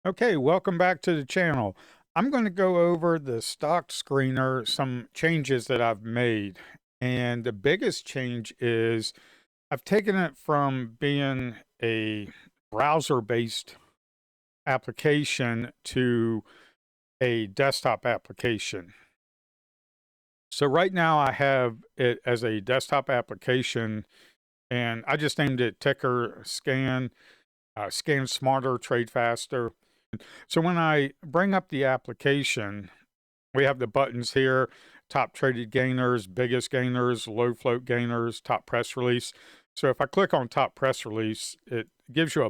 Okay, welcome back to the channel. I'm going to go over the stock screener, some changes that I've made. And the biggest change is I've taken it from being a browser-based application to a desktop application. So right now I have it as a desktop application, and I just named it TickerZcan, Scan Smarter, Trade Faster. So when I bring up the application, we have the buttons here: top traded gainers, biggest gainers, low float gainers, top press release. So if I click on top press release, it gives you a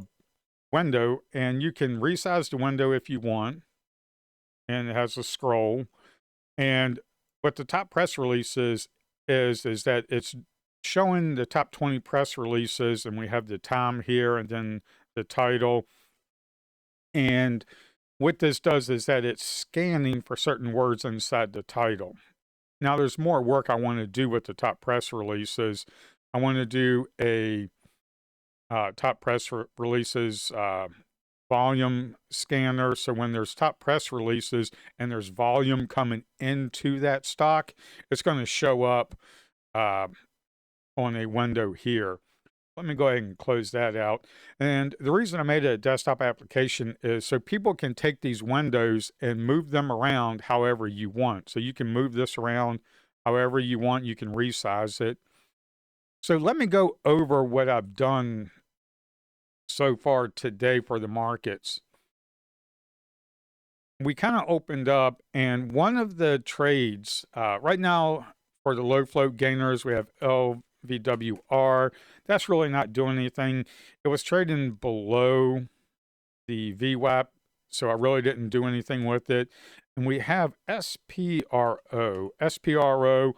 window, and you can resize the window if you want, and it has a scroll. And what the top press releases is that it's showing the top 20 press releases, and we have the time here and then the title. And what this does is that it's scanning for certain words inside the title. Now, there's more work I want to do with the top press releases. I want to do a top press releases volume scanner. So when there's top press releases and there's volume coming into that stock, it's going to show up on a window here. Let me go ahead and close that out. And the reason I made it a desktop application is so people can take these windows and move them around however you want. So you can move this around however you want. You can resize it. So let me go over what I've done so far today for the markets. We kind of opened up, and one of the trades right now for the low float gainers, we have LVWR. That's really not doing anything. It was trading below the VWAP, so I really didn't do anything with it. And we have SPRO. SPRO,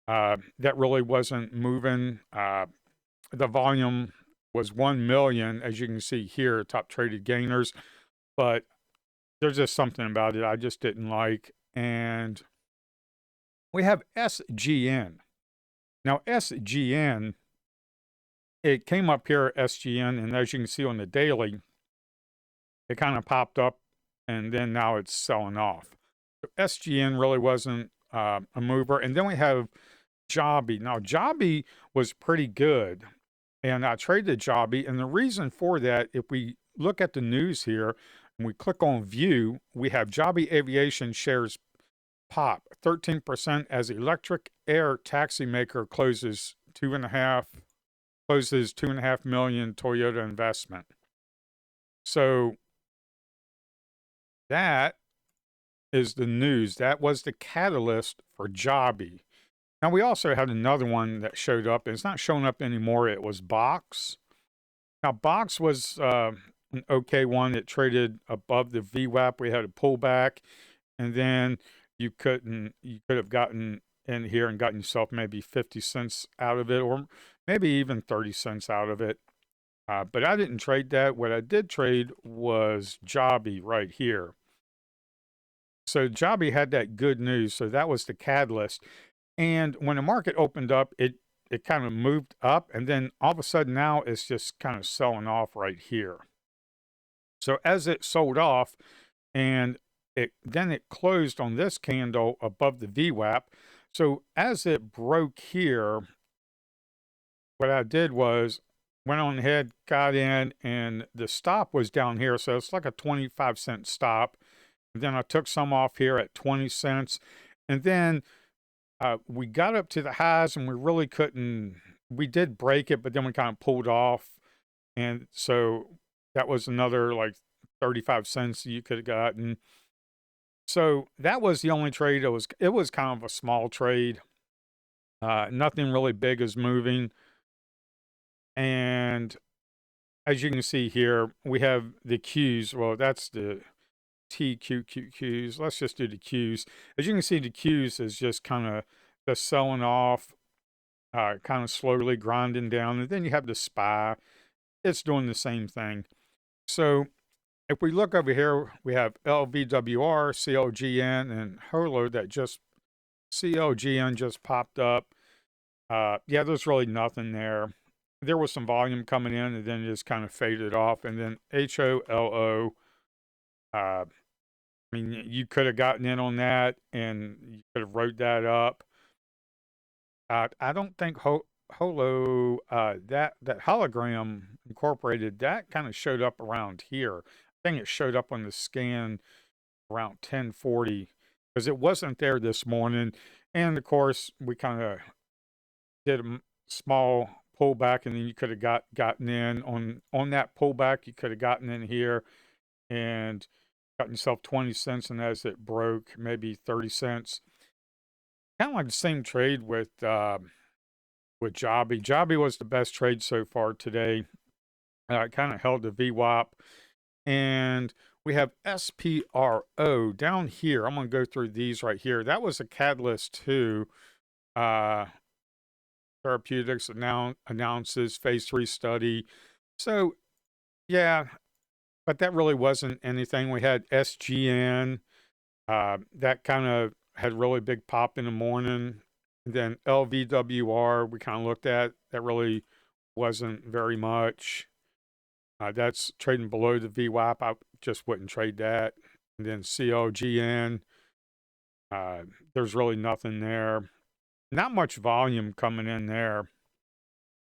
that really wasn't moving. The volume was 1 million, as you can see here, top traded gainers, but there's just something about it I just didn't like. And we have SGN. Now, SGN, it came up here, SGN, and as you can see on the daily, it kind of popped up, and then now it's selling off. So SGN really wasn't a mover. And then we have Jobby. Now, Jobby was pretty good, and I traded Jobby. And the reason for that, if we look at the news here and we click on view, we have Jobby Aviation shares pop 13% as electric air taxi maker closes 2.5 million Toyota investment. So that is the news. That was the catalyst for Jobby. Now, we also had another one that showed up, and it's not showing up anymore. It was Box. Now, Box was an okay one. It traded above the VWAP. We had a pullback, and then you could have gotten in here and gotten yourself maybe 50 cents out of it, or maybe even 30 cents out of it. But I didn't trade that. What I did trade was Jobby right here. So Jobby had that good news. So that was the catalyst. And when the market opened up, it kind of moved up, and then all of a sudden now it's just kind of selling off right here. So as it sold off, and then it closed on this candle above the VWAP. So as it broke here, what I did was went on ahead, got in, and the stop was down here. So it's like a 25-cent stop. And then I took some off here at 20 cents. And then we got up to the highs, and we really couldn't. We did break it, but then we kind of pulled off. And so that was another like 35 cents you could have gotten. So that was the only trade. It was kind of a small trade. Nothing really big is moving. And as you can see here, we have the Qs. Well, that's the TQQQs. Let's just do the Qs. As you can see, the Qs is just kind of just selling off, kind of slowly grinding down. And then you have the SPY. It's doing the same thing. So if we look over here, we have LVWR, CLGN, and HOLO that just, CLGN just popped up. Yeah, there's really nothing there. There was some volume coming in, and then it just kind of faded off. And then HOLO, I mean, you could have gotten in on that and you could have wrote that up. I don't think Holo that hologram incorporated that kind of showed up around here. I think it showed up on the scan around 10:40 because it wasn't there this morning. And of course, we kind of did a small pullback, and then you could have gotten in on that pullback. You could have gotten in here and gotten yourself 20 cents, and as it broke, maybe 30 cents. Kind of like the same trade with Jobby. Jobby was the best trade so far today. It kind of held the VWAP. And we have SPRO down here. I'm going to go through these right here. That was a catalyst too. Uh, Therapeutics announces phase 3 study. So, yeah, but that really wasn't anything. We had SGN. That kind of had really big pop in the morning. And then LVWR, we kind of looked at. That really wasn't very much. That's trading below the VWAP. I just wouldn't trade that. And then CLGN, there's really nothing there. Not much volume coming in there.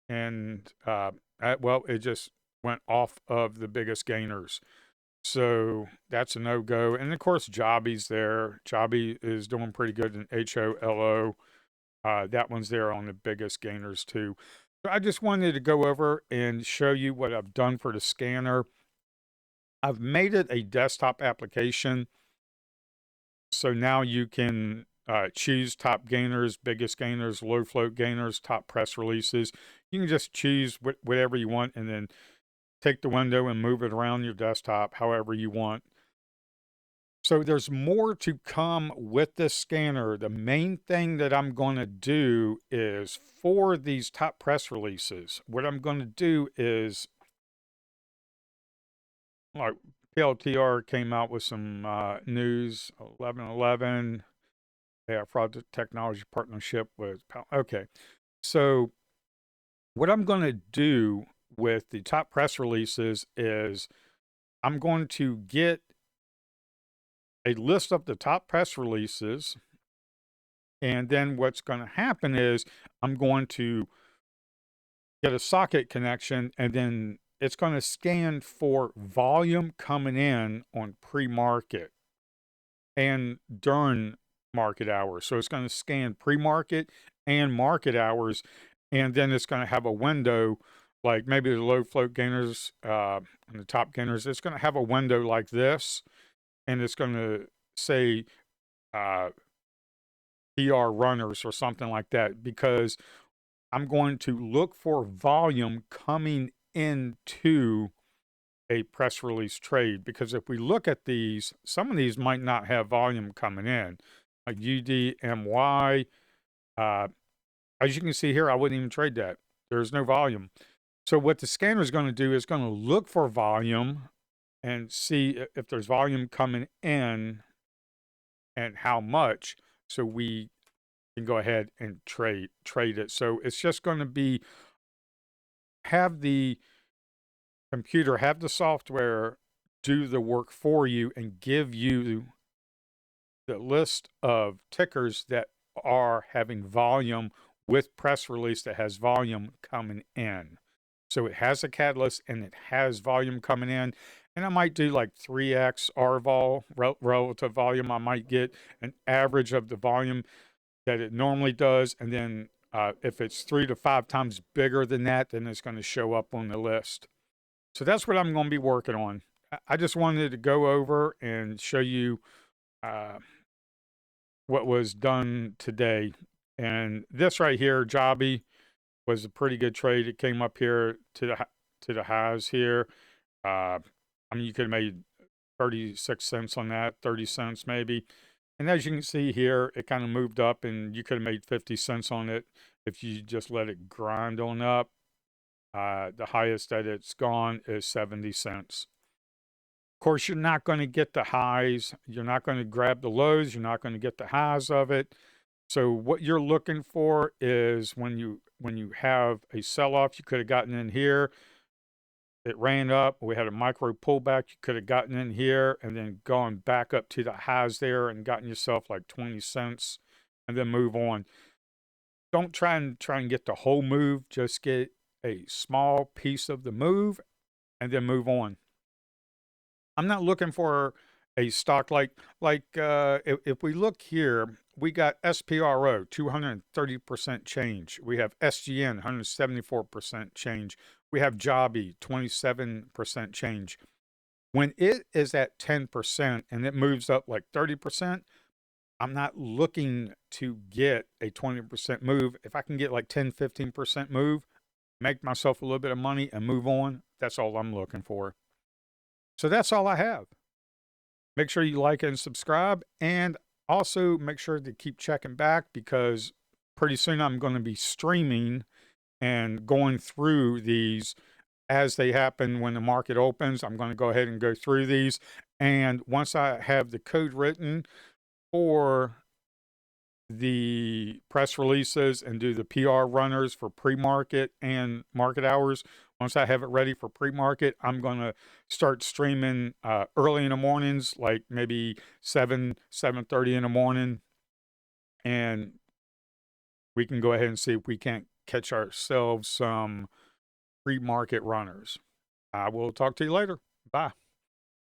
And, well, it just went off of the biggest gainers. So that's a no-go. And, of course, Jobby's there. Jobby is doing pretty good in HOLO. That one's there on the biggest gainers, too. So I just wanted to go over and show you what I've done for the scanner. I've made it a desktop application. So now you can choose top gainers, biggest gainers, low float gainers, top press releases. You can just choose whatever you want and then take the window and move it around your desktop however you want. So there's more to come with this scanner. The main thing that I'm going to do is for these top press releases, what I'm going to do is, like, PLTR came out with some news, 1111. They have fraud technology partnership with, okay. So what I'm going to do with the top press releases is I'm going to get a list of the top press releases. And then what's going to happen is I'm going to get a socket connection, and then it's going to scan for volume coming in on pre-market and during market hours. So it's going to scan pre-market and market hours, and then it's going to have a window, like maybe the low float gainers and the top gainers. It's going to have a window like this, and it's going to say PR runners or something like that, because I'm going to look for volume coming into a press release trade, because if we look at these, some of these might not have volume coming in, like UDMY. As you can see here, I wouldn't even trade that. There's no volume. So what the scanner is going to do is going to look for volume and see if there's volume coming in and how much, so we can go ahead and trade it. So it's just going to be, have the computer, have the software do the work for you and give you the list of tickers that are having volume with press release that has volume coming in. So it has a catalyst and it has volume coming in. And I might do like 3x RVol, relative volume. I might get an average of the volume that it normally does. And then if it's 3 to 5 times bigger than that, then it's going to show up on the list. So that's what I'm going to be working on. I just wanted to go over and show you what was done today. And this right here, Jobby, was a pretty good trade. It came up here to the highs here. I mean, you could have made 36 cents on that, 30 cents maybe. And as you can see here, it kind of moved up, and you could have made 50 cents on it if you just let it grind on up. The highest that it's gone is 70 cents. Of course, you're not going to get the highs. You're not going to grab the lows. You're not going to get the highs of it. So what you're looking for is when you have a sell-off, you could have gotten in here. it ran up. We had a micro pullback. You could have gotten in here and then gone back up to the highs there and gotten yourself like 20 cents and then move on. Don't try and get the whole move. Just get a small piece of the move and then move on. I'm not looking for a stock if we look here, we got SPRO 230% change. We have SGN 174% change. We have Jobby 27% change. When it is at 10% and it moves up like 30%, I'm not looking to get a 20% move. If I can get like 10, 15% move, make myself a little bit of money and move on, that's all I'm looking for. So that's all I have. Make sure you like and subscribe, and also make sure to keep checking back because pretty soon I'm going to be streaming and going through these as they happen when the market opens. I'm going to go ahead and go through these. And once I have the code written for the press releases and do the PR runners for pre-market and market hours. Once I have it ready for pre-market, I'm going to start streaming early in the mornings, like maybe 7:30 in the morning. And we can go ahead and see if we can't catch ourselves some pre-market runners. I will talk to you later. Bye.